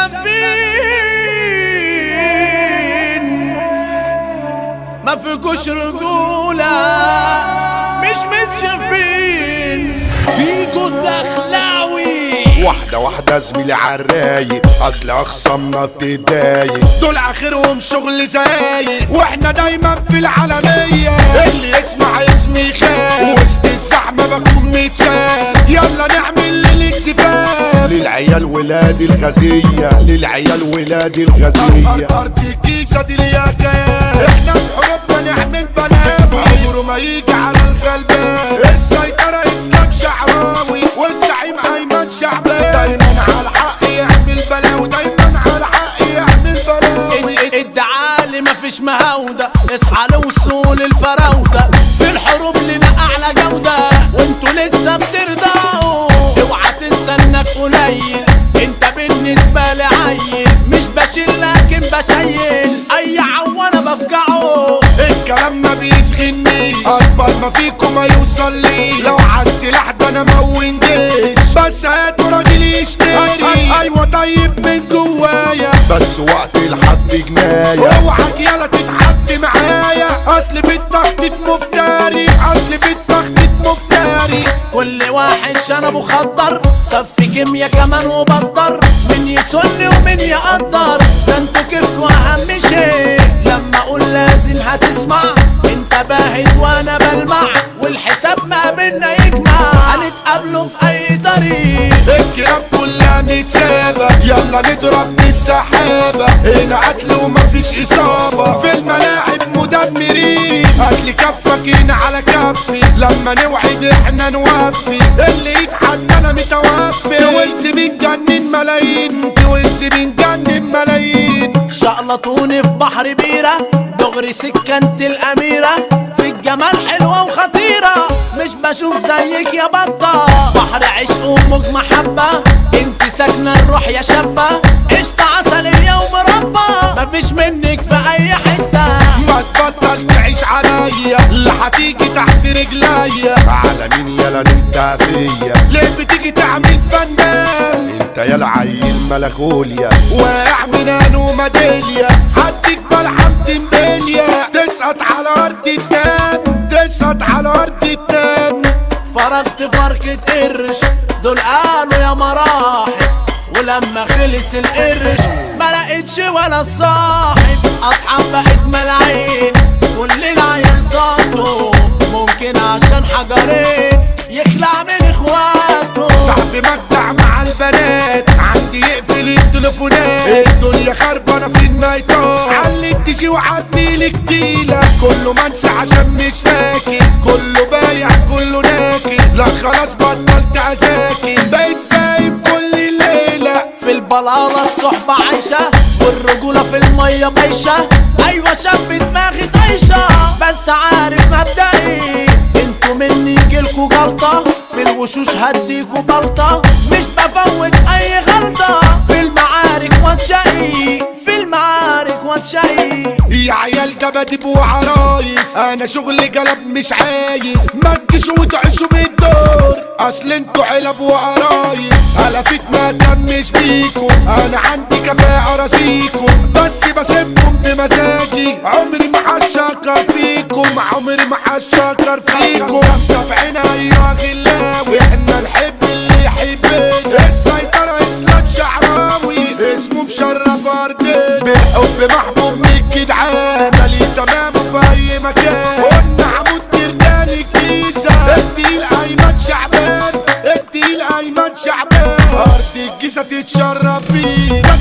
شفافين ما فيكوش رجولة مش متشافين فيكو الدخلاوي واحدة واحدة زميلي عالرايق، اصل اخصامنا بتضايق، دول اخرهم شغل زايق، واحنا دايما في العالمية، اللي يسمع اسمي خان، وسط الزحمة بكون متشال، يلا نعمل للاكسفان، للعيال ولاد الغزية، للعيال ولاد الغزية، ارض الكيسة دي الياكان، احنا في حروبنا نعمل بلاوي، عمره ما يجي على الغلبان، السيطرة اسلام شعراوي، والزعيم ايمن شعبان، دايما على الحق يعمل بلاوي، دايما على الحق يعمل بلاوي، الدعالي مفيش مهاودة، اصحى لوصول الفراودة، في الحروب لنا اعلى جودة، وانتوا لسه بترضعوا، اوعى تنسى انك قليل، انت بالنسبة لي عيل، مش بشيل لكن بشيل، اي عوانة بفجعه، الكلام ما بيشغلني، اكبر ما فيكم ما يوصل لي، لو عالسلاح ده انا مون جيش، بس هاتوا راجل يشتري، ايوه طيب من جوايا، بس وقت الحد جناية، اوعك يلا تتحد معايا، اصل في التخطيط مفتري، اصل في التخطيط مفتري، كل واحد شنبه خضر، صف كيميا كمان وبطر، من يسن ومن يقدر، ده انتوا كيفكوا اهم شيء، لما اقول لازم هتسمع، انت باهت وانا بلمع، والحساب ما بينا يجمع، هنتقابلوا في اي طريق، الكلاب كلها متسابة، يلا نضرب بالسحابة، هنا قتل ومفيش اصابة، في الملاعب مدمرين، قتل كفك هنا على كفي، لما نوعد احنا نوفي، اللي يتحدانا متوفي، توينز بنجنن ملايين، توينز بنجنن ملايين، شقلطوني في بحر بيرة، دغري سكنت الاميرة، في الجمال حلوة وخطيرة، مش بشوف زيك يا بطة، بحر عشق وموج محبة، انت ساكنة الروح يا شابة، قشطة عسلية ومربى، مفيش منك في اي حتة، ما تبطل تعيش عليا، لا هتيجي تحت رجليا، على مين يلا انت فيا، ليه بتيجي تعمل فنان، انت يلا عيل ملكوليا، واقع من انو ميداليا، هديك بلحم تمبليا، تسقط على ارض الدم، تسقط على ارض الدم، فرقت فرقة قرش، دول قالوا يا مراحل، ولما خلص القرش ما لقيتش ولا صاحب، اصحاب بقت ملاعين، كل العيال صاته، ممكن عشان حجرين يخلع من اخواته، صاحبي مجدع مع البنات، عندي يقفل التليفونات، الدنيا خربانه في النايتات، علي تجي وعدني لك ديلة، كله منسى عشان مش فاكر، كله بايع كله ناكي، لا خلاص بطلت عزاكي، بقيت فايب كل الليلة، في البلاله الصحبه عايشه، والرجوله في الميه بايشه، ايوه شاب دماغي طايشه، بس عارف مبدئي، انتوا مني يجيلكوا جلطه، في الوشوش هديكوا بلطه، مش بفوت اي غلطه، في المعارك واتشقي، في المعارك واتشقي، يا عيال جباديب وعرايس، انا شغل جلب مش عايز، ما تجيشوا وتعيشوا بالدور، اصل انتوا علب وعرايس، هلفت ما تمش بيكم، انا عندي كفاءة راسيكم، بس بسيبكم بمزاجي، عمري ما هشكر فيكم، عمري ما هشكر فيكم، خمسة في عينها ايوه غلاوي، احنا نحب اللي يحبنا، السيطرة اسلام شعراوي، اسمه مشرف ارضنا، بالحب محبوب من الجدعان، مالي تمامه في اي مكان، قلنا عمود كردان الجيزة، التقيل ايمن شعبان، التقيل ايمن شعبان، ارض الجيزة تتشرف بينا،